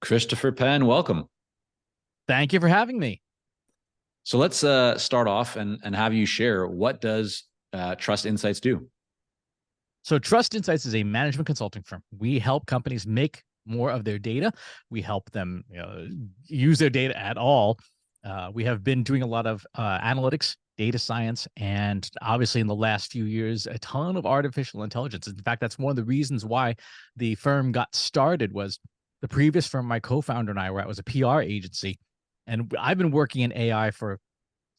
Christopher Penn, welcome. Thank you for having me. So let's start off and have you share, what does Trust Insights do? So Trust Insights is a management consulting firm. We help companies make more of their data. We help them use their data at all. We have been doing a lot of analytics, data science, and obviously in the last few years, a ton of artificial intelligence. In fact, that's one of the reasons why the firm got started. Was the previous firm my co-founder and I were at was a PR agency. And I've been working in AI for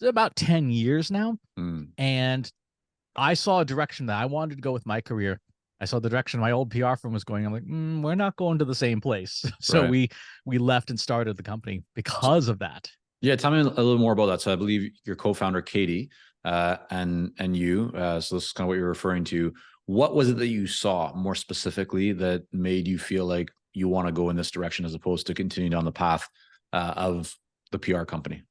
about 10 years now. And I saw a direction that I wanted to go with my career. I saw the direction my old PR firm was going. I'm like, we're not going to the same place. So Right. we left and started the company because of that. Yeah, tell me a little more about that. So I believe your co-founder, Katie, and you, so this is kind of what you're referring to. What was it that you saw more specifically that made you feel like you want to go in this direction as opposed to continue down the path of the PR company?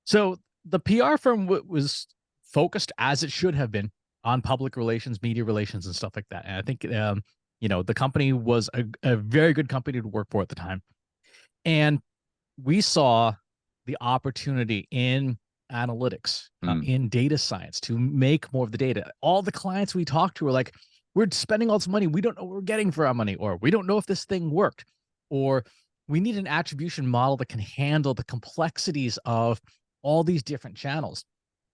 So the PR firm was focused, as it should have been, on public relations, media relations, and stuff like that. And I think, the company was a very good company to work for at the time. And we saw the opportunity in analytics, in data science, to make more of the data. All the clients we talked to were like, we're spending all this money. We don't know what we're getting for our money, or we don't know if this thing worked, or we need an attribution model that can handle the complexities of all these different channels.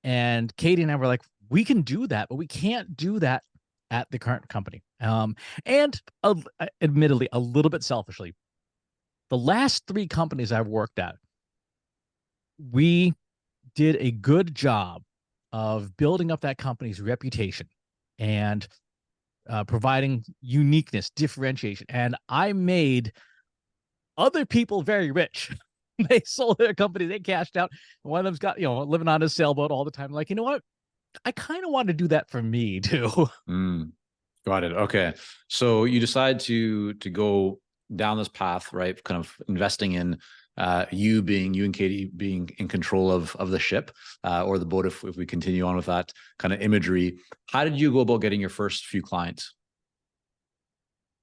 And Katie and I were like, we can do that, but we can't do that at the current company. And admittedly, a little bit selfishly, the last three companies I've worked at, we did a good job of building up that company's reputation and providing uniqueness, differentiation. And I made other people very rich. They sold their company, they cashed out. One of them's got, living on a sailboat all the time. Like, you know what? I kind of want to do that for me too. Got it. Okay. So you decide to go down this path, right? Kind of investing in you and Katie being in control of the ship or the boat, if we continue on with that kind of imagery. How did you go about getting your first few clients?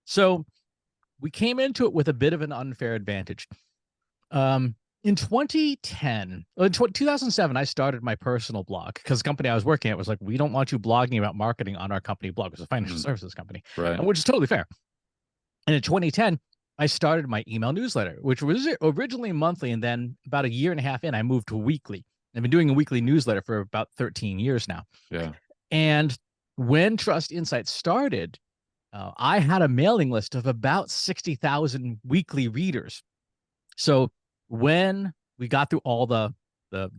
So we came into it with a bit of an unfair advantage. In 2007, I started my personal blog because the company I was working at was like, we don't want you blogging about marketing on our company blog. It's a financial services company, right? Which is totally fair. And in 2010, I started my email newsletter, which was originally monthly. And then about a year and a half in, I moved to weekly. I've been doing a weekly newsletter for about 13 years now. Yeah. And when Trust Insights started, I had a mailing list of about 60,000 weekly readers. So when we got through all the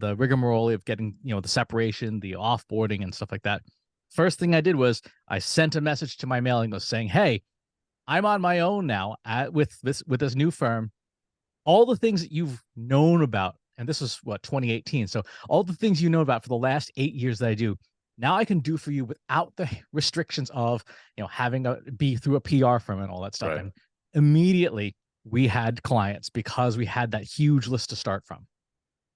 rigmarole of getting, the separation, the offboarding and stuff like that, first thing I did was I sent a message to my mailing list saying, hey, I'm on my own now with this new firm. All the things that you've known about, and this was 2018. So all the things you know about for the last 8 years that I do, now I can do for you without the restrictions of, having to be through a PR firm and all that stuff. Right. And immediately we had clients because we had that huge list to start from.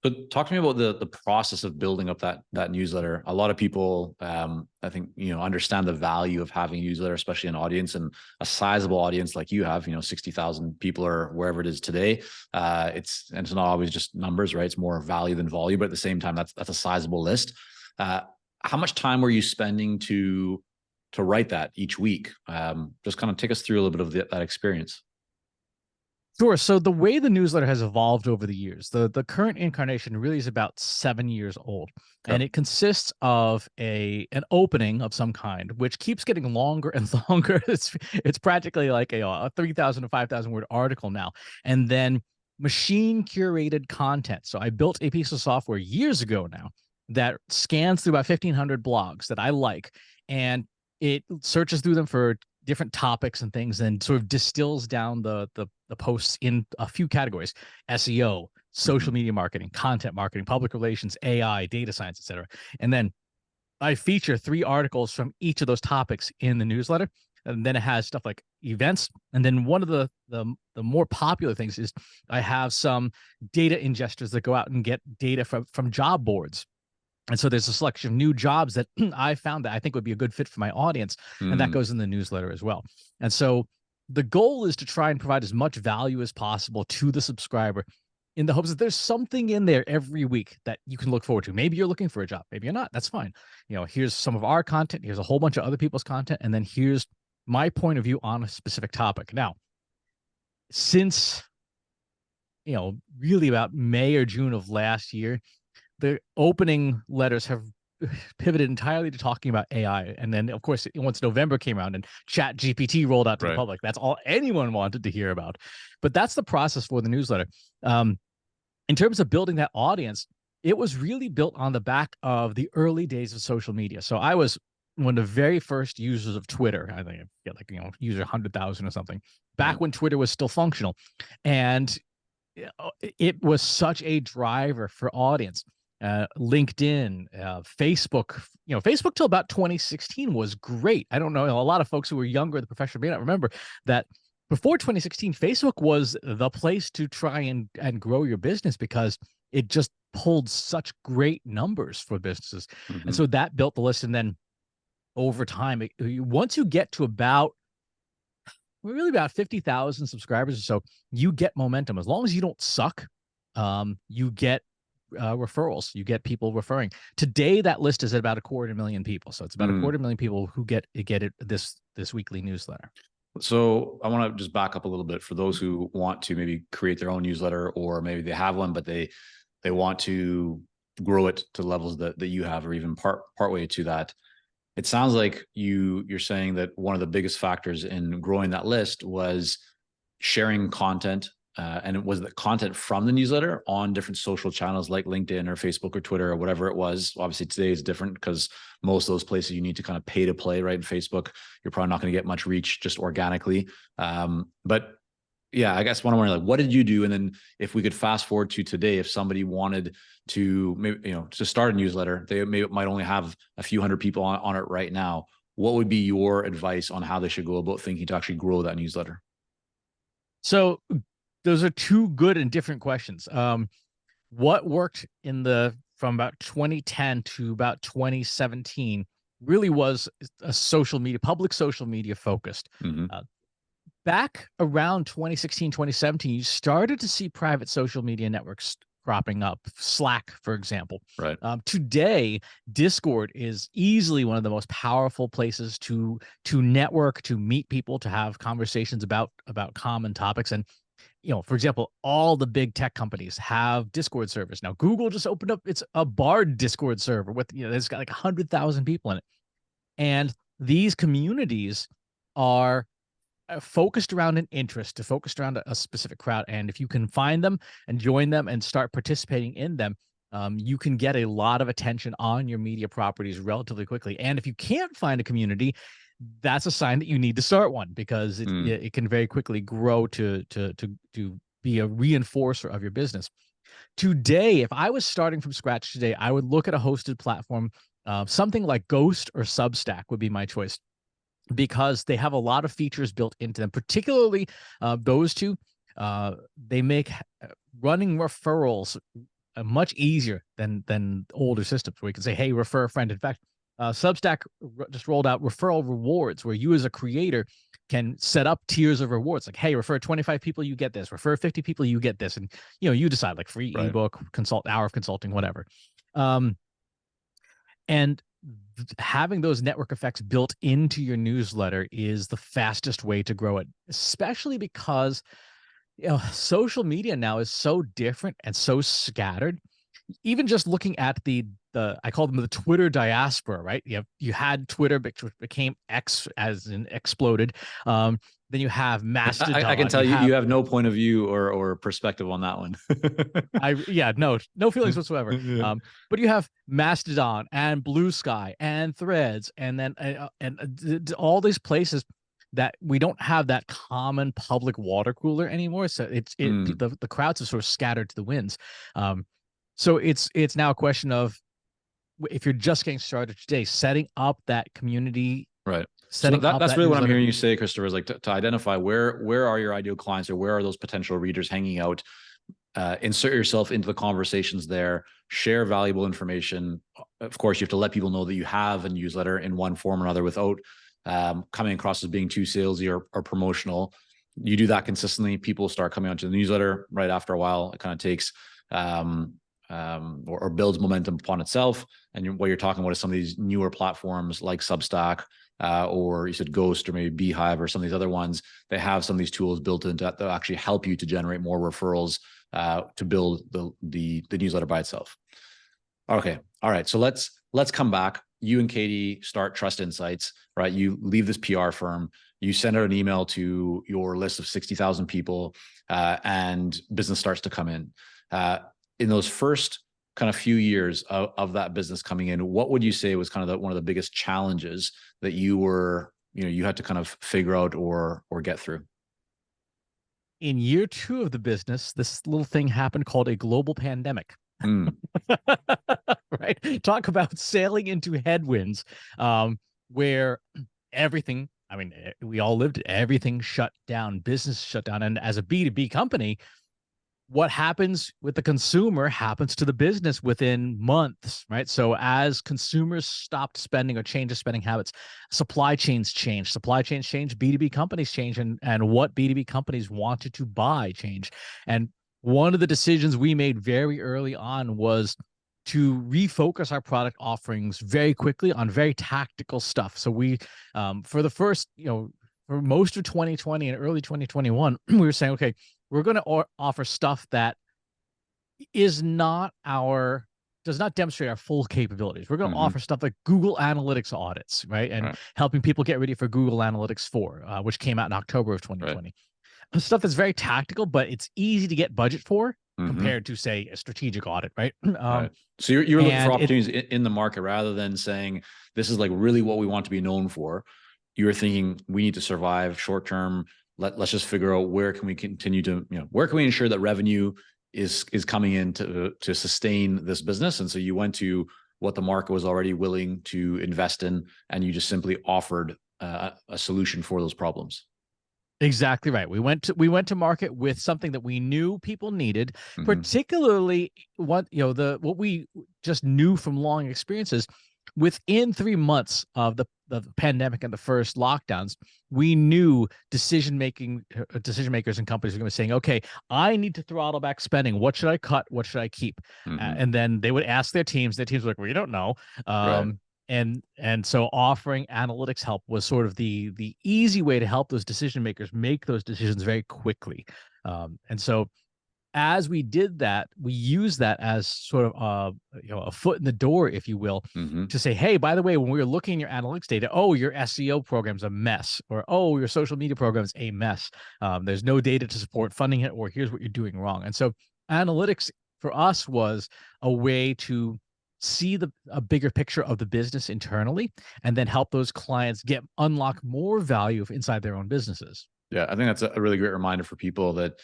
So talk to me about the process of building up that newsletter. A lot of people, I think, understand the value of having a newsletter, especially an audience and a sizable audience like you have, 60,000 people or wherever it is today. It's not always just numbers, right? It's more value than volume, but at the same time, that's a sizable list. How much time were you spending to write that each week? Just kind of take us through a little bit of that experience. Sure. So the way the newsletter has evolved over the years, the current incarnation really is about 7 years old. Okay. And it consists of an opening of some kind, which keeps getting longer and longer. It's practically like a 3,000 to 5,000 word article now. And then machine curated content. So I built a piece of software years ago now that scans through about 1,500 blogs that I like, and it searches through them for different topics and things, and sort of distills down the posts in a few categories: SEO, social media marketing, content marketing, public relations, AI, data science, etc. And then I feature 3 articles from each of those topics in the newsletter. And then it has stuff like events. And then one of the more popular things is I have some data ingesters that go out and get data from job boards. And so there's a selection of new jobs that I found that I think would be a good fit for my audience. And that goes in the newsletter as well. And so the goal is to try and provide as much value as possible to the subscriber in the hopes that there's something in there every week that you can look forward to. Maybe you're looking for a job, maybe you're not. That's fine. Here's some of our content, here's a whole bunch of other people's content, and then here's my point of view on a specific topic. Now, since really about May or June of last year, the opening letters have pivoted entirely to talking about AI. And then, of course, once November came around and Chat GPT rolled out to the public, that's all anyone wanted to hear about. But that's the process for the newsletter. In terms of building that audience, it was really built on the back of the early days of social media. So I was one of the very first users of Twitter. I think I get user 100,000 or something back when Twitter was still functional. And it was such a driver for audience. LinkedIn, Facebook, Facebook till about 2016 was great. I don't know, a lot of folks who were younger in the profession may not remember that before 2016, Facebook was the place to try and grow your business because it just pulled such great numbers for businesses. And so that built the list. And then over time, once you get to about 50,000 subscribers or so, you get momentum. As long as you don't suck, you get referrals. You get people referring. Today, that list is at about 250,000 people. So it's about 250,000 people who get it this weekly newsletter. So I want to just back up a little bit for those who want to maybe create their own newsletter, or maybe they have one, but they want to grow it to levels that you have, or even partway to that. It sounds like you're saying that one of the biggest factors in growing that list was sharing content. And it was the content from the newsletter on different social channels like LinkedIn or Facebook or Twitter or whatever it was. Obviously, today is different because most of those places you need to kind of pay to play, right? In Facebook, you're probably not going to get much reach just organically. But yeah, I guess one of like, what did you do? And then if we could fast forward to today, if somebody wanted to maybe, to start a newsletter, they might only have a few hundred people on it right now. What would be your advice on how they should go about thinking to actually grow that newsletter? So those are two good and different questions. What worked from about 2010 to about 2017 really was a public social media focused. Back around 2016, 2017, you started to see private social media networks cropping up. Slack, for example. Right. Today, Discord is easily one of the most powerful places to network, to meet people, to have conversations about common topics. And for example, all the big tech companies have Discord servers. Now, Google just opened up a Bard Discord server with, it's got like 100,000 people in it. And these communities are focused around an interest, focused around a specific crowd. And if you can find them and join them and start participating in them, you can get a lot of attention on your media properties relatively quickly. And if you can't find a community, that's a sign that you need to start one, because it can very quickly grow to be a reinforcer of your business. Today, if I was starting from scratch today, I would look at a hosted platform. Something like Ghost or Substack would be my choice, because they have a lot of features built into them, particularly those two. They make running referrals much easier than older systems where you can say, hey, refer a friend. In fact, Substack just rolled out referral rewards, where you as a creator can set up tiers of rewards. Like, hey, refer 25 people, you get this. Refer 50 people, you get this. And you decide, like free ebook, hour of consulting, whatever. And having those network effects built into your newsletter is the fastest way to grow it, especially because social media now is so different and so scattered. Even just looking at the I call them the Twitter diaspora, right? You had Twitter, which became X, as in exploded. Then you have Mastodon. I can tell you have no point of view or perspective on that one. No feelings whatsoever. Yeah. But you have Mastodon and Blue Sky and Threads, and then all these places that we don't have that common public water cooler anymore. So the crowds have sort of scattered to the winds. So it's now a question of, if you're just getting started today, setting up that community. Right. So that's really what I'm hearing you say, Christopher, is like to identify where are your ideal clients, or where are those potential readers hanging out. Insert yourself into the conversations there, share valuable information. Of course, you have to let people know that you have a newsletter in one form or another without coming across as being too salesy or promotional. You do that consistently, people start coming onto the newsletter. Right after a while, it kind of takes or builds momentum upon itself. And what you're talking about is some of these newer platforms like Substack, or you said Ghost, or maybe Beehive, or some of these other ones. They have some of these tools built into that that actually help you to generate more referrals to build the newsletter by itself. Okay, all right. So let's come back. You and Katie start Trust Insights, right? You leave this PR firm. You send out an email to your list of 60,000 people, and business starts to come in. In those first kind of few years of that business coming in, what would you say was kind of one of the biggest challenges that you had to kind of figure out or get through? In year 2 of the business, this little thing happened called a global pandemic. Mm. Right? Talk about sailing into headwinds, where everything, I mean, we all lived it, everything shut down, business shut down. And as a B2B company, what happens with the consumer happens to the business within months, right? So as consumers stopped spending or changed spending habits, supply chains change, B2B companies change, and what B2B companies wanted to buy change. And one of the decisions we made very early on was to refocus our product offerings very quickly on very tactical stuff. So we, for the first, for most of 2020 and early 2021, we were saying, okay, we're going to offer stuff that does not demonstrate our full capabilities. We're going to offer stuff like Google Analytics audits, right? And helping people get ready for Google Analytics 4, which came out in October of 2020. Right. Stuff that's very tactical, but it's easy to get budget for compared to, say, a strategic audit, right? Right. So you're looking for opportunities in the market rather than saying, this is like really what we want to be known for. You're thinking we need to survive short term. Let's just figure out where can we continue to, where can we ensure that revenue is coming in to sustain this business. And so you went to what the market was already willing to invest in, and you just simply offered a solution for those problems. Exactly right. We went to market with something that we knew people needed, particularly what we just knew from long experiences. Within 3 months of the pandemic and the first lockdowns, we knew decision makers and companies were going to be saying, okay, I need to throttle back spending. What should I cut? What should I keep? And then they would ask their teams. Their teams were like, we don't know. And so offering analytics help was sort of the easy way to help those decision makers make those decisions very quickly. And so as we did that, we used that as sort of a foot in the door, if you will, to say, hey, by the way, when we were looking at your analytics data, oh, your SEO program's a mess, or oh, your social media program's a mess. There's no data to support funding it, or here's what you're doing wrong. And so analytics for us was a way to see a bigger picture of the business internally, and then help those clients unlock more value inside their own businesses. Yeah, I think that's a really great reminder for people that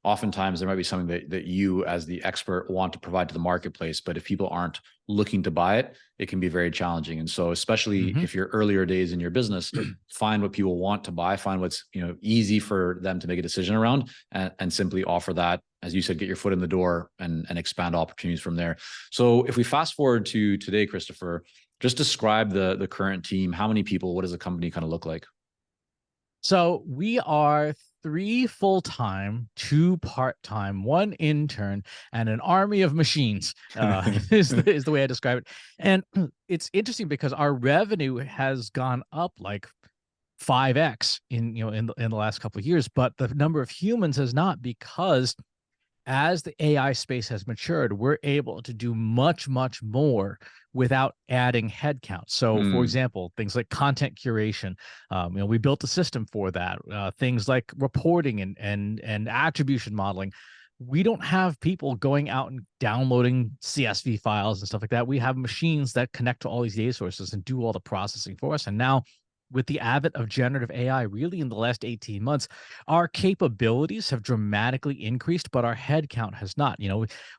oftentimes there might be something that you as the expert want to provide to the marketplace, but if people aren't looking to buy it, it can be very challenging. And so especially if you're earlier days in your business, find what people want to buy, find what's easy for them to make a decision around, and simply offer that, as you said, get your foot in the door and expand opportunities from there. So if we fast forward to today, Christopher, just describe the current team. How many people? What does the company kind of look like? So we are 3 full-time, 2 part-time, 1 intern, and an army of machines, is the way I describe it. And it's interesting because our revenue has gone up like 5x in the last couple of years, but the number of humans has not, because as the AI space has matured, we're able to do much, much more without adding headcount. So, for example, things like content curation, we built a system for that. Things like reporting and attribution modeling. We don't have people going out and downloading CSV files and stuff like that. We have machines that connect to all these data sources and do all the processing for us. And now, with the advent of generative AI, really in the last 18 months, our capabilities have dramatically increased, but our headcount has not.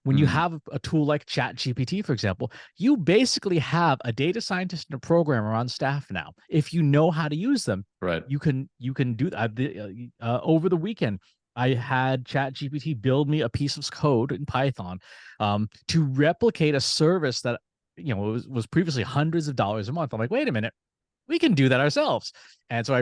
When you have a tool like ChatGPT, for example, you basically have a data scientist and a programmer on staff now. If you know how to use them, you can do that. Over the weekend, I had ChatGPT build me a piece of code in Python to replicate a service that was previously hundreds of dollars a month. I'm like, wait a minute. we can do that ourselves. And so I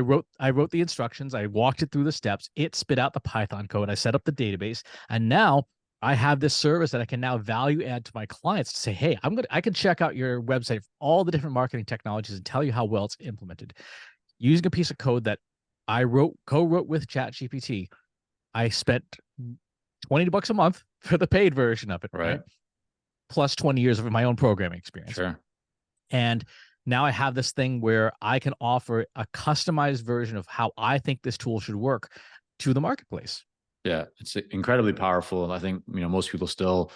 wrote the instructions, I walked it through the steps, it spit out the Python code, I set up the database, and now I have this service that I can now value add to my clients to say, hey, I can check out your website for all the different marketing technologies and tell you how well it's implemented using a piece of code that I co-wrote with ChatGPT. I spent $20 a month for the paid version of it, right? Plus 20 years of my own programming experience. Sure. And now I have this thing where I can offer a customized version of how I think this tool should work to the marketplace. Yeah, it's incredibly powerful. I think, most people still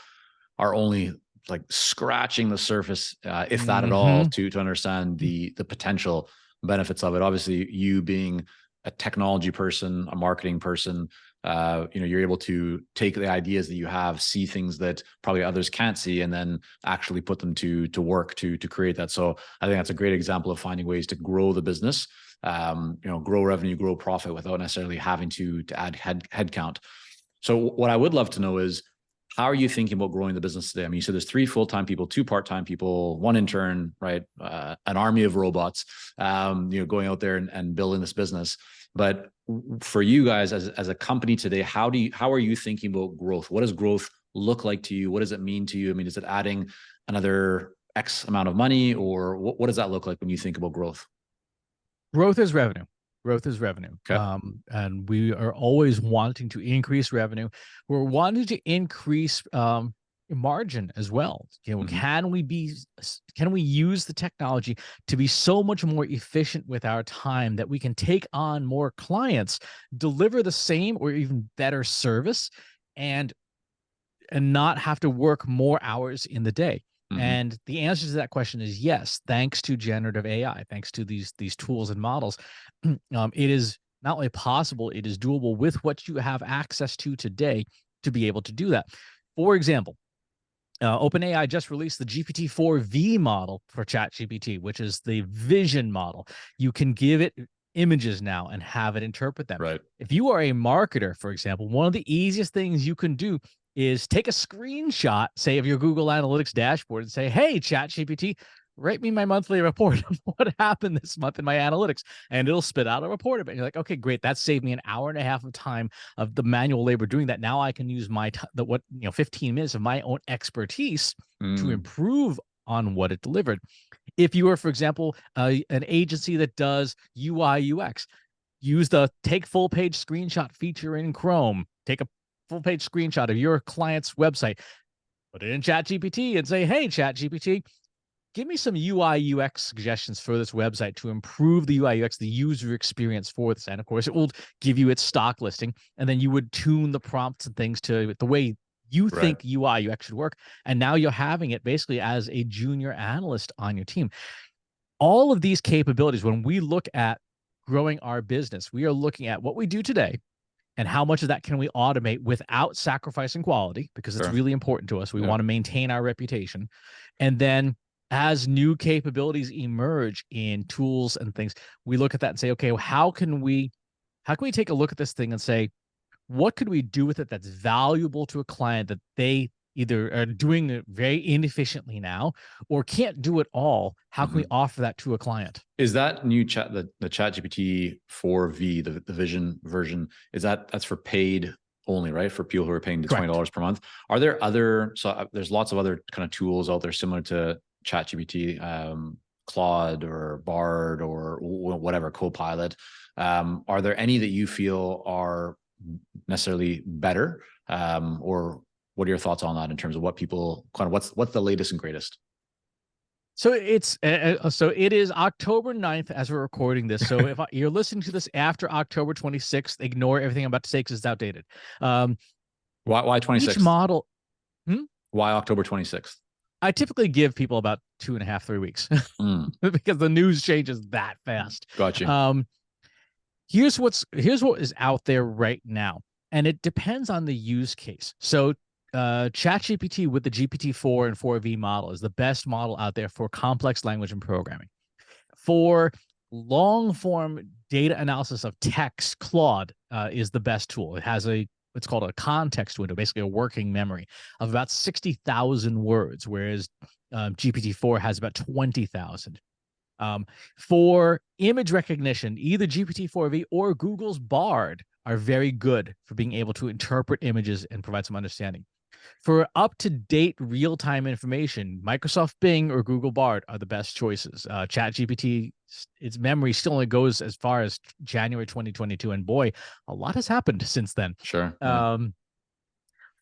are only like scratching the surface, if that at all, to understand the potential benefits of it. Obviously, you being a technology person, a marketing person, you're able to take the ideas that you have, see things that probably others can't see, and then actually put them to work to create that. So I think that's a great example of finding ways to grow the business, grow revenue, grow profit without necessarily having to add headcount. So what I would love to know is, how are you thinking about growing the business today? I mean, you said there's 3 full-time people, 2 part-time people, 1 intern, right? An army of robots, going out there and building this business. But for you guys as a company today, how are you thinking about growth? What does growth look like to you? What does it mean to you? I mean, is it adding another X amount of money, or what does that look like when you think about growth? Growth is revenue. Growth is revenue. Okay. And we are always wanting to increase revenue. We're wanting to increase margin as well. Can we use the technology to be so much more efficient with our time that we can take on more clients, deliver the same or even better service, and not have to work more hours in the day? And the answer to that question is yes, thanks to generative AI, thanks to these tools and models. It is not only possible, it is doable with what you have access to today to be able to do that. For example, OpenAI just released the GPT-4V model for ChatGPT, which is the vision model. You can give it images now and have it interpret them. Right. If you are a marketer, for example, one of the easiest things you can do is take a screenshot, say, of your Google Analytics dashboard and say, hey, ChatGPT, write me my monthly report of what happened this month in my analytics. And it'll spit out a report of it. And you're like, okay, great. That saved me an hour and a half of time of the manual labor doing that. Now I can use 15 minutes of my own expertise to improve on what it delivered. If you are, for example, an agency that does UI UX, use the take full page screenshot feature in Chrome. Take a full page screenshot of your client's website, put it in ChatGPT and say, hey, ChatGPT, give me some UI UX suggestions for this website to improve the UI UX, the user experience for this. And of course, it will give you its stock listing. And then you would tune the prompts and things to the way you think UI UX should work. And now you're having it basically as a junior analyst on your team. All of these capabilities, when we look at growing our business, we are looking at what we do today and how much of that can we automate without sacrificing quality, because it's really important to us. We want to maintain our reputation. And then as new capabilities emerge in tools and things, we look at that and say, okay, well, how can we take a look at this thing and say, what could we do with it that's valuable to a client that they either are doing it very inefficiently now or can't do it all? How can we offer that to a client? Is that new the ChatGPT 4V, the vision version, that's for paid only, right? For people who are paying the $20 per month. Are there there's lots of other kind of tools out there similar to ChatGPT, Claude or Bard or whatever, Copilot. Are there any that you feel are necessarily better, or what are your thoughts on that in terms of what people what's the latest and greatest? So it is October 9th as we're recording this. So if you're listening to this after October 26th, ignore everything I'm about to say because it's outdated. Why 26th? Each model. Why October 26th? I typically give people about 2.5, 3 weeks because the news changes that fast. Gotcha. Here's what is out there right now, and it depends on the use case. So ChatGPT with the GPT-4 and 4V model is the best model out there for complex language and programming. For long form data analysis of text, Claude is the best tool. It has it's called a context window, basically a working memory of about 60,000 words, whereas GPT-4 has about 20,000. For image recognition, either GPT-4V or Google's Bard are very good for being able to interpret images and provide some understanding. For up-to-date real-time information, Microsoft Bing or Google Bard are the best choices. ChatGPT, its memory still only goes as far as January 2022, and boy, a lot has happened since then. Sure. Yeah.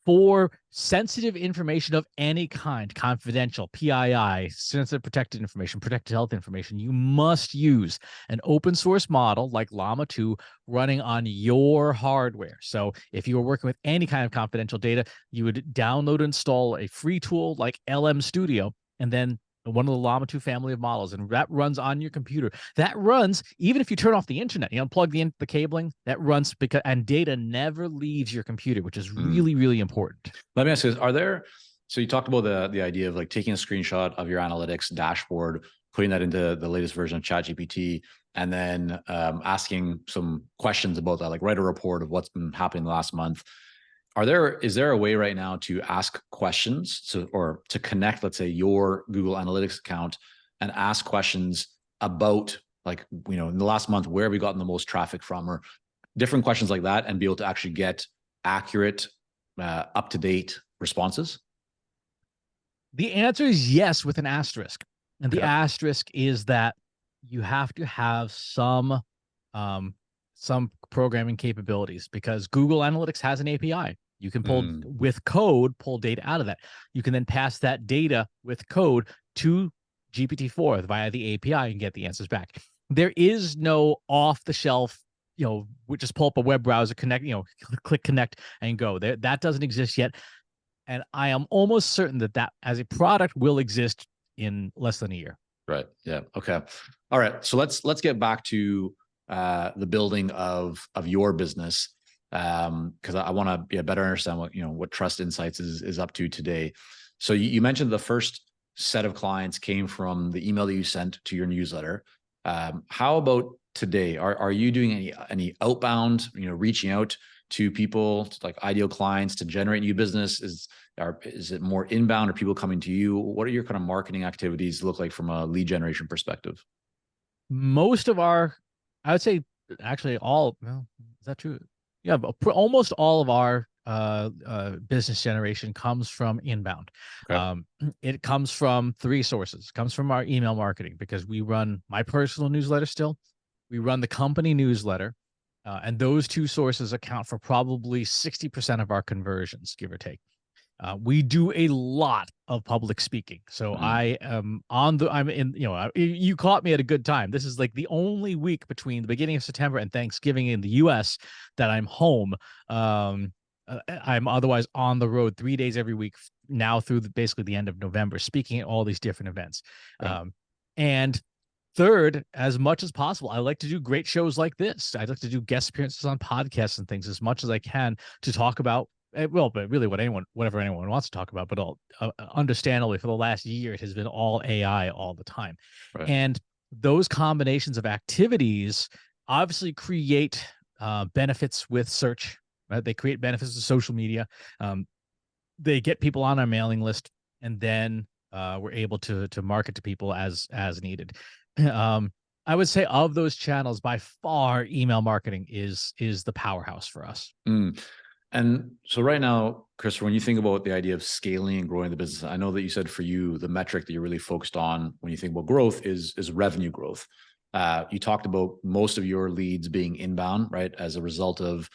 For sensitive information of any kind, confidential, PII, sensitive protected information, protected health information, you must use an open source model like Llama 2 running on your hardware. So if you were working with any kind of confidential data, you would download and install a free tool like LM Studio, and then one of the Llama 2 family of models, and that runs on your computer. That runs even if you turn off the internet, you unplug the cabling, that runs, because and data never leaves your computer, which is really, really important. Let me ask you, so you talked about the idea of like taking a screenshot of your analytics dashboard, putting that into the latest version of ChatGPT, and then asking some questions about that, like write a report of what's been happening the last month. Is there a way right now to ask questions or to connect, let's say, your Google Analytics account and ask questions about, like, in the last month, where have we gotten the most traffic from, or different questions like that, and be able to actually get accurate, up-to-date responses? The answer is yes, with an asterisk. And the asterisk is that you have to have some programming capabilities, because Google Analytics has an API. You can pull data out of that. You can then pass that data with code to GPT-4 via the API and get the answers back. There is no off-the-shelf, we just pull up a web browser, connect, click connect and go. That doesn't exist yet. And I am almost certain that as a product will exist in less than a year. Right. Yeah. Okay. All right. So let's get back to the building of your business, because I want to better understand what Trust Insights is up to today. So you mentioned the first set of clients came from the email that you sent to your newsletter. How about today? Are you doing any outbound, reaching out to people, like ideal clients, to generate new business? Is it more inbound, or people coming to you? What are your kind of marketing activities look like from a lead generation perspective? Most of our, I would say, actually all, well, is that true? Yeah, but almost all of our business generation comes from inbound. Okay. It comes from three sources. It comes from our email marketing, because we run my personal newsletter still. We run the company newsletter, and those two sources account for probably 60% of our conversions, give or take. We do a lot of public speaking. So I'm in, you caught me at a good time. This is like the only week between the beginning of September and Thanksgiving in the US that I'm home. I'm otherwise on the road 3 days every week now through basically the end of November, speaking at all these different events. Right. And third, as much as possible, I like to do great shows like this. I like to do guest appearances on podcasts and things as much as I can to talk about, well, but really whatever anyone wants to talk about. But understandably, for the last year, it has been all AI all the time. Right. And those combinations of activities obviously create benefits with search, right? They create benefits with social media. They get people on our mailing list, and then we're able to market to people as needed. I would say of those channels, by far, email marketing is the powerhouse for us. And so right now, Chris, when you think about the idea of scaling and growing the business, I know that you said for you, the metric that you're really focused on when you think about growth is revenue growth. You talked about most of your leads being inbound, right? As a result of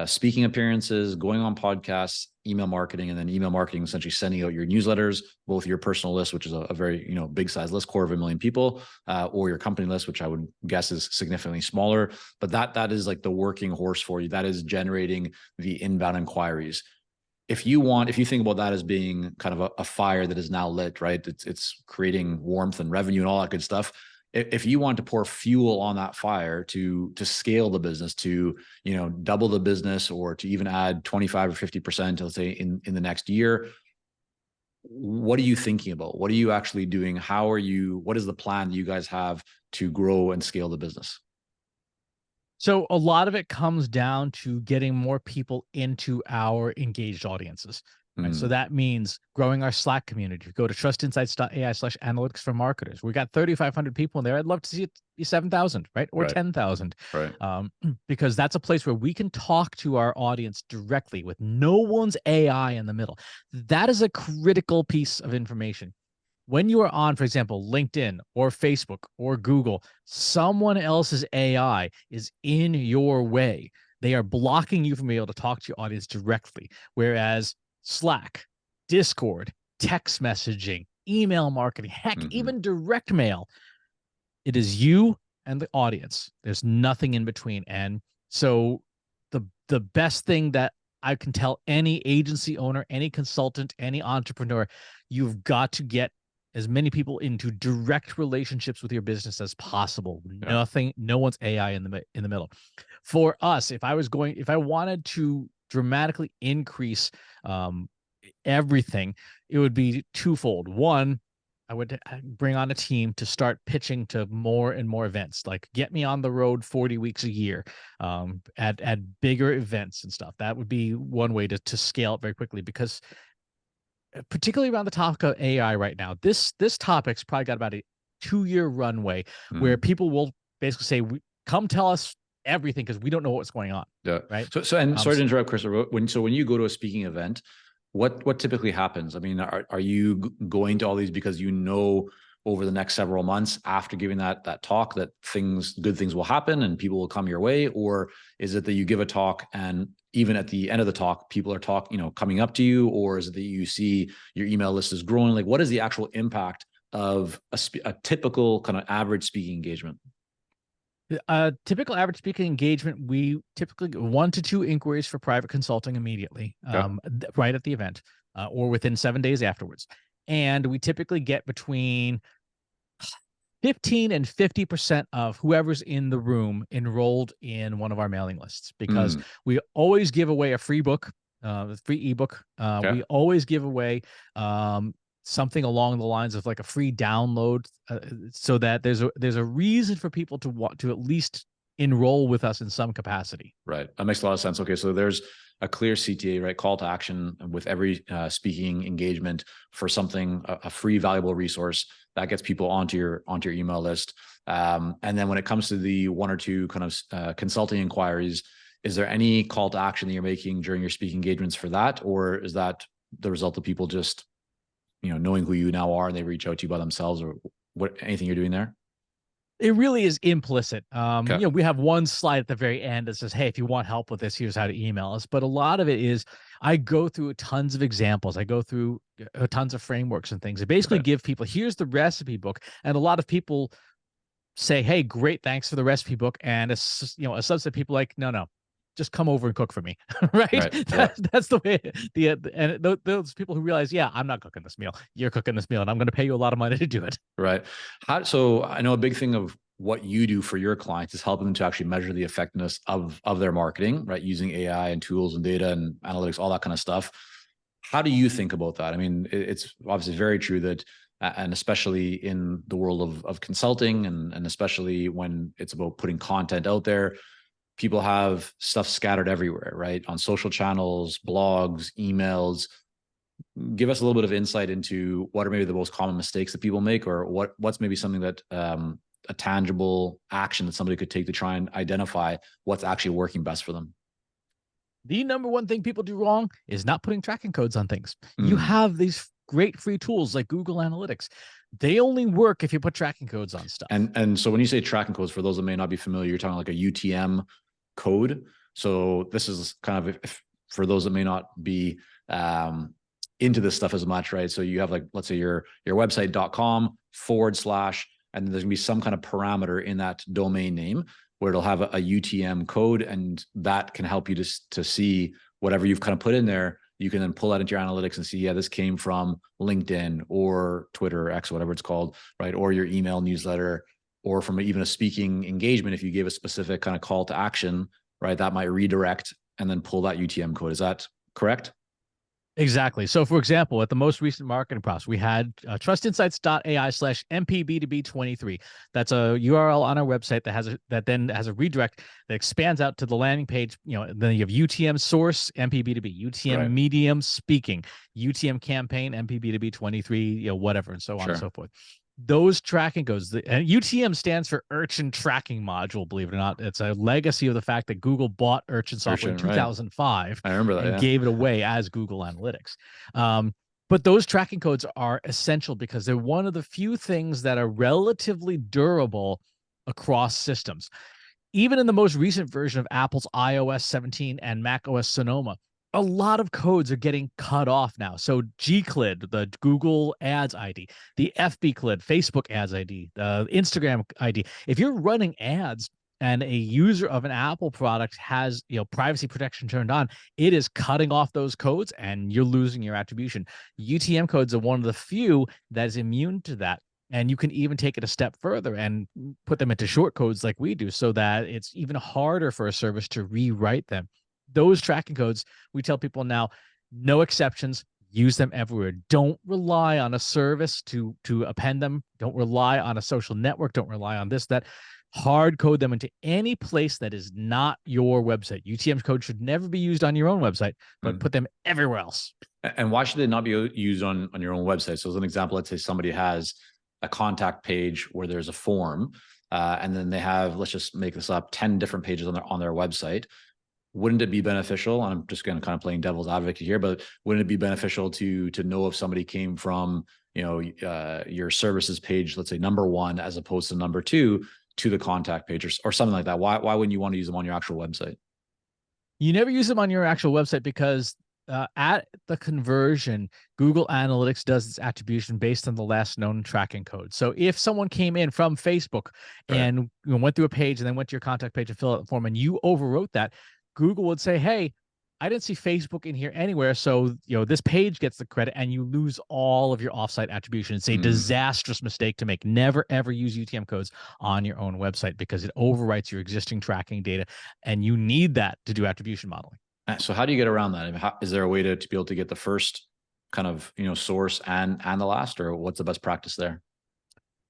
speaking appearances, going on podcasts, email marketing, and then email marketing, essentially sending out your newsletters, both your personal list, which is a very, big size list, 250,000 people, or your company list, which I would guess is significantly smaller. But that is like the working horse for you. That is generating the inbound inquiries. If you think about that as being kind of a fire that is now lit, right? It's creating warmth and revenue and all that good stuff. If you want to pour fuel on that fire to scale the business, to double the business, or to even add 25 or 50%, let's say in the next year, what are you thinking about? What are you actually doing? What is the plan you guys have to grow and scale the business? So a lot of it comes down to getting more people into our engaged audiences. Right. So Mm, that means growing our Slack community. Go to trustinsights.ai/analytics for marketers. We got 3,500 people in there. I'd love to see it be 7,000, right? Or right. 10,000. Right. Because that's a place where we can talk to our audience directly with no one's AI in the middle. That is a critical piece of information. When you are on, for example, LinkedIn or Facebook or Google, someone else's AI is in your way. They are blocking you from being able to talk to your audience directly. Whereas Slack, Discord, text messaging, email marketing, heck, Hmm. even direct mail, it is you and the audience. There's nothing in between. And so the best thing that I can tell any agency owner, any consultant, any entrepreneur, you've got to get as many people into direct relationships with your business as possible. Yeah. Nothing, no one's AI in the middle. For us, if I wanted to dramatically increase everything, it would be twofold. One, I would bring on a team to start pitching to more and more events. Like, get me on the road 40 weeks a year, at bigger events and stuff. That would be one way to scale it very quickly, because particularly around the topic of AI right now, this topic's probably got about a 2-year runway where Mm. people will basically say, come tell us everything because we don't know what's going on. Yeah. Right. And sorry to interrupt, Chris. When you go to a speaking event, what typically happens? I mean, are you going to all these because you know over the next several months after giving that talk that good things will happen and people will come your way, or is it that you give a talk and even at the end of the talk, people are coming up to you, or is it that you see your email list is growing? Like, what is the actual impact of a typical kind of average speaking engagement? Typical average speaking engagement, we typically get 1 to 2 inquiries for private consulting immediately, Yeah. right at the event, or within 7 days afterwards. And we typically get between 15 and 50% of whoever's in the room enrolled in one of our mailing lists, because Mm. we always give away a free book, a free ebook. Okay. We always give away something along the lines of like a free download, so that there's a reason for people to want to at least enroll with us in some capacity. Right. That makes a lot of sense. Okay. So there's a clear CTA, right? Call to action with every speaking engagement for something, a free, valuable resource that gets people onto your email list. And then when it comes to the 1 or 2 kind of consulting inquiries, is there any call to action that you're making during your speaking engagements for that? Or is that the result of people just, knowing who you now are and they reach out to you by themselves, or anything you're doing there? It really is implicit. Okay. We have one slide at the very end that says, hey, if you want help with this, here's how to email us. But a lot of it is, I go through tons of examples. I go through tons of frameworks and things. I basically Right. give people, here's the recipe book. And a lot of people say, hey, great, thanks for the recipe book. And a subset of people like, no, just come over and cook for me. Right. Right. Yeah. That's the way and those people who realize, yeah, I'm not cooking this meal. You're cooking this meal and I'm going to pay you a lot of money to do it. Right. So I know a big thing of what you do for your clients is helping them to actually measure the effectiveness of their marketing, right? Using AI and tools and data and analytics, all that kind of stuff. How do you think about that? I mean, it's obviously very true that, and especially in the world of consulting, and especially when it's about putting content out there, people have stuff scattered everywhere, right? On social channels, blogs, emails. Give us a little bit of insight into what are maybe the most common mistakes that people make, or what's maybe something that a tangible action that somebody could take to try and identify what's actually working best for them. The number one thing people do wrong is not putting tracking codes on things. You Mm. have these great free tools like Google Analytics. They only work if you put tracking codes on stuff. And so when you say tracking codes, for those that may not be familiar, you're talking like a UTM code. So this is kind of, for those that may not be into this stuff as much, right? So you have, like, let's say your website.com / and there's gonna be some kind of parameter in that domain name where it'll have a UTM code, and that can help you to see whatever you've kind of put in there. You can then pull that into your analytics and see, yeah, this came from LinkedIn or Twitter or X, whatever it's called, right? Or your email newsletter, or from even a speaking engagement. If you gave a specific kind of call to action, right, that might redirect and then pull that UTM code. Is that correct? Exactly. So, for example, at the most recent marketing process, we had trustinsights.ai/MPB2B23. That's a URL on our website that then has a redirect that expands out to the landing page. Then you have UTM source MPB2B, Right. UTM medium speaking, UTM campaign MPB2B23, whatever, and so on and Sure. so forth. Those tracking codes, and UTM stands for Urchin Tracking Module, believe it or not. It's a legacy of the fact that Google bought Urchin software in Urchin, right. 2005 I remember that. and Yeah. gave it away as Google Analytics. But those tracking codes are essential because they're one of the few things that are relatively durable across systems. Even in the most recent version of Apple's iOS 17 and macOS Sonoma, a lot of codes are getting cut off now. So GCLID, the Google Ads ID, the FBCLID, Facebook Ads ID, the Instagram ID. If you're running ads and a user of an Apple product has privacy protection turned on, it is cutting off those codes and you're losing your attribution. UTM codes are one of the few that is immune to that. And you can even take it a step further and put them into short codes like we do, so that it's even harder for a service to rewrite them. Those tracking codes, we tell people now, no exceptions, use them everywhere. Don't rely on a service to append them. Don't rely on a social network. Don't rely on this, that. Hard code them into any place that is not your website. UTM code should never be used on your own website, but put them everywhere else. And why should they not be used on your own website? So as an example, let's say somebody has a contact page where there's a form, and then they have, let's just make this up, 10 different pages on their website. Wouldn't it be beneficial? And I'm just going to kind of playing devil's advocate here, but wouldn't it be beneficial to know if somebody came from your services page, let's say number 1, as opposed to number 2, to the contact page or something like that? Why wouldn't you want to use them on your actual website? You never use them on your actual website because at the conversion, Google Analytics does its attribution based on the last known tracking code. So if someone came in from Facebook and went through a page and then went to your contact page and filled out the form and you overwrote that, Google would say, hey, I didn't see Facebook in here anywhere. So, this page gets the credit and you lose all of your offsite attribution. It's a disastrous mistake to make. Never, ever use UTM codes on your own website because it overwrites your existing tracking data. And you need that to do attribution modeling. So how do you get around that? Is there a way to be able to get the first kind of, source and the last, or what's the best practice there?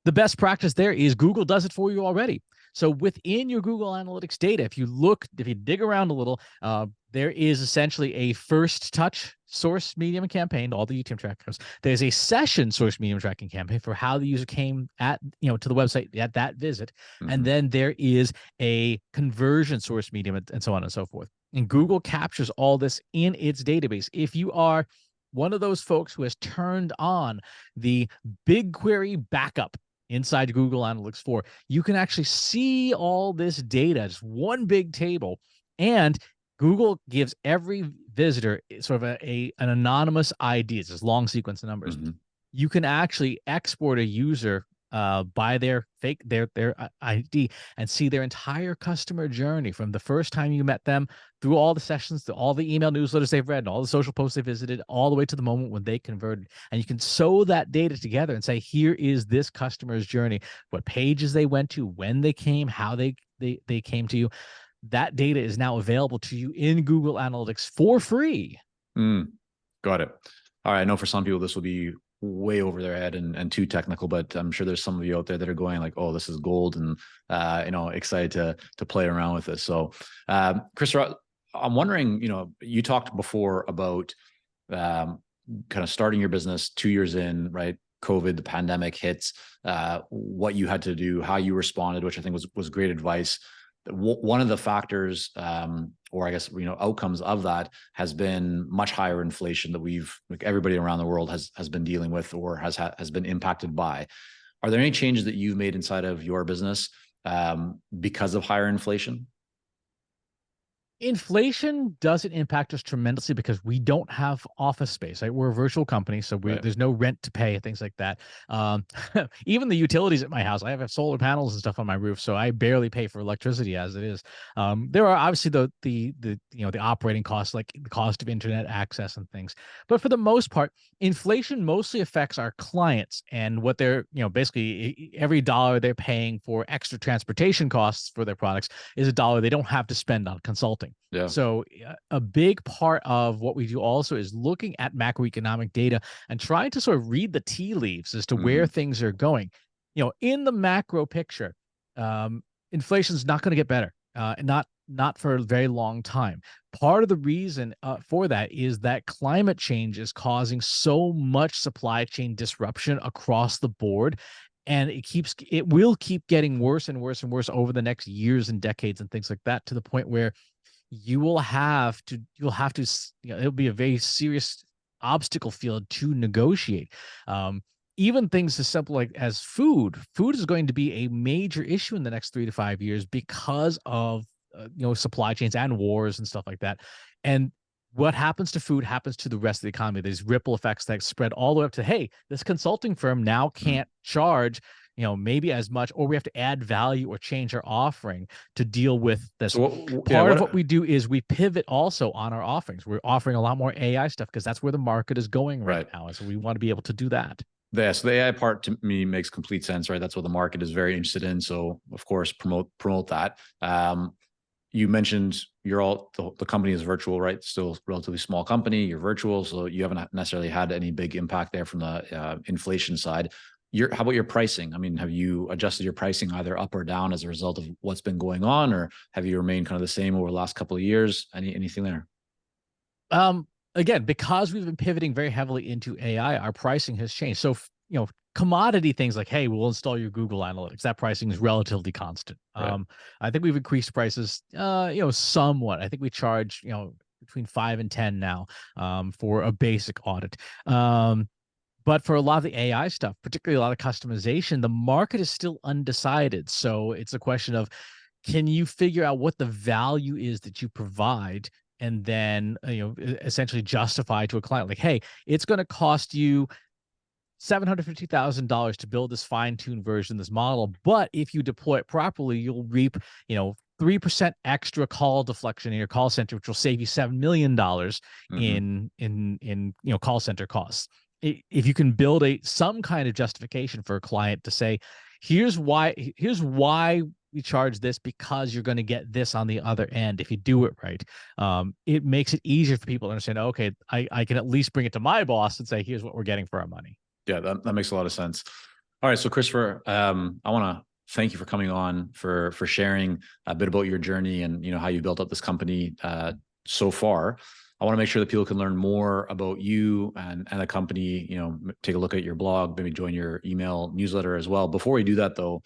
The best practice there is Google does it for you already. So within your Google Analytics data, if you dig around a little, there is essentially a first touch source medium campaign, all the UTM trackers. There's a session source medium tracking campaign for how the user came to the website at that visit. And then there is a conversion source medium and so on and so forth. And Google captures all this in its database. If you are one of those folks who has turned on the BigQuery backup inside Google Analytics 4, you can actually see all this data, just one big table. And Google gives every visitor sort of an anonymous ID. It's this long sequence of numbers. You can actually export a user by their ID and see their entire customer journey from the first time you met them through all the sessions, to all the email newsletters they've read, and all the social posts they visited, all the way to the moment when they converted. And you can sew that data together and say, here is this customer's journey, what pages they went to, when they came, how they came to you. That data is now available to you in Google Analytics for free. Got it. All right. I know for some people this will be way over their head and too technical, but I'm sure there's some of you out there that are going like, oh, this is gold, and excited to play around with this. So Christopher, I'm wondering, you talked before about kind of starting your business 2 years in, right? COVID, the pandemic hits, what you had to do, how you responded, which I think was great advice. One of the factors, or I guess, outcomes of that has been much higher inflation that everybody around the world has been dealing with or has been impacted by. Are there any changes that you've made inside of your business because of higher inflation? Inflation doesn't impact us tremendously because we don't have office space. Right? We're a virtual company, so there's no rent to pay and things like that. Even the utilities at my house, I have solar panels and stuff on my roof, so I barely pay for electricity as it is. There are obviously the operating costs, like the cost of internet access and things, but for the most part, inflation mostly affects our clients and what they're basically every dollar they're paying for extra transportation costs for their products is a dollar they don't have to spend on consulting. thing. Yeah. So a big part of what we do also is looking at macroeconomic data and trying to sort of read the tea leaves as to where things are going. In the macro picture, inflation's not going to get better, not for a very long time. Part of the reason for that is that climate change is causing so much supply chain disruption across the board, and it will keep getting worse and worse and worse over the next years and decades and things like that, to the point where you'll have to it'll be a very serious obstacle field to negotiate. Even things as simple like as food is going to be a major issue in the next 3 to 5 years because of supply chains and wars and stuff like that. And what happens to food happens to the rest of the economy. There's ripple effects that spread all the way up to, hey, this consulting firm now can't charge maybe as much, or we have to add value or change our offering to deal with this. So Part of what we do is we pivot also on our offerings. We're offering a lot more AI stuff because that's where the market is going right now. And so we want to be able to do that. Yeah, so the AI part to me makes complete sense, right? That's what the market is very interested in. So of course, promote that. You mentioned the company is virtual, right? Still relatively small company. You're virtual, so you haven't necessarily had any big impact there from the inflation side. How about your pricing? I mean, have you adjusted your pricing either up or down as a result of what's been going on, or have you remained kind of the same over the last couple of years? Anything there? Again, because we've been pivoting very heavily into AI, our pricing has changed. So, commodity things like, hey, we'll install your Google Analytics, that pricing is relatively constant. Right. I think we've increased prices, somewhat. I think we charge, between 5 and 10 now, for a basic audit. But for a lot of the AI stuff, particularly a lot of customization, the market is still undecided. So it's a question of, can you figure out what the value is that you provide, and then essentially justify to a client like, hey, it's going to cost you $750,000 to build this fine-tuned version of this model, but if you deploy it properly, you'll reap 3% extra call deflection in your call center, which will save you $7 million in call center costs. If you can build some kind of justification for a client to say, here's why we charge this, because you're going to get this on the other end if you do it right. It makes it easier for people to understand, okay, I can at least bring it to my boss and say, here's what we're getting for our money. Yeah, that makes a lot of sense. All right, so Christopher, I want to thank you for coming on, for sharing a bit about your journey and how you built up this company so far. I want to make sure that people can learn more about you and the company. Take a look at your blog, maybe join your email newsletter as well. Before we do that, though,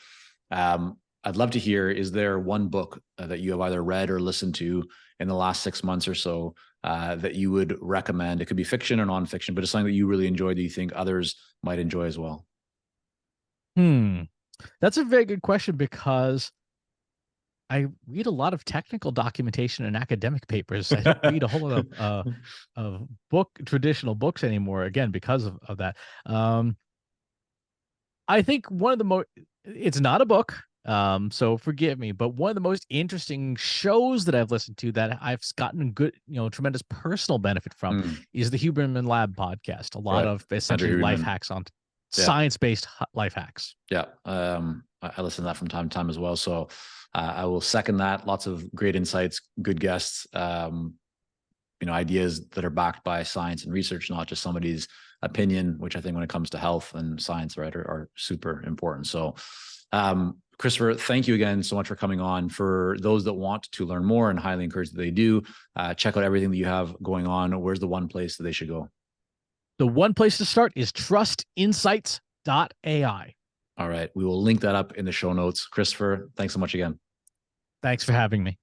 I'd love to hear, is there one book that you have either read or listened to in the last 6 months or so that you would recommend? It could be fiction or nonfiction, but it's something that you really enjoyed that you think others might enjoy as well. That's a very good question, because I read a lot of technical documentation and academic papers. I don't read a whole lot of traditional books anymore, again, because of that. I think one of the it's not a book, so forgive me, but one of the most interesting shows that I've listened to that I've gotten good, tremendous personal benefit from is the Huberman Lab podcast. A lot of essentially life hacks on science-based life hacks. Yeah. I listen to that from time to time as well. So I will second that. Lots of great insights, good guests, ideas that are backed by science and research, not just somebody's opinion, which I think when it comes to health and science, right, are super important. So, Christopher, thank you again so much for coming on. For those that want to learn more, and highly encourage that they do, check out everything that you have going on. Where's the one place that they should go? The one place to start is trustinsights.ai. All right. We will link that up in the show notes. Christopher, thanks so much again. Thanks for having me.